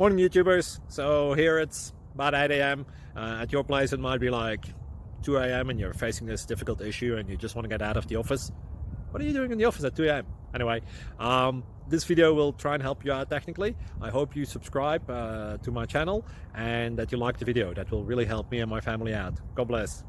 Morning YouTubers. So here it's about 8 a.m. At your place it might be like 2 a.m. and you're facing this difficult issue and you just want to get out of the office. What are you doing in the office at 2 a.m.? Anyway, this video will try and help you out technically. I hope you subscribe to my channel and that you like the video. That will really help me and my family out. God bless.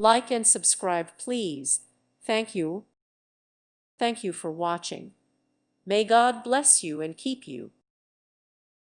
Like and subscribe, please. Thank you. Thank you for watching. May God bless you and keep you.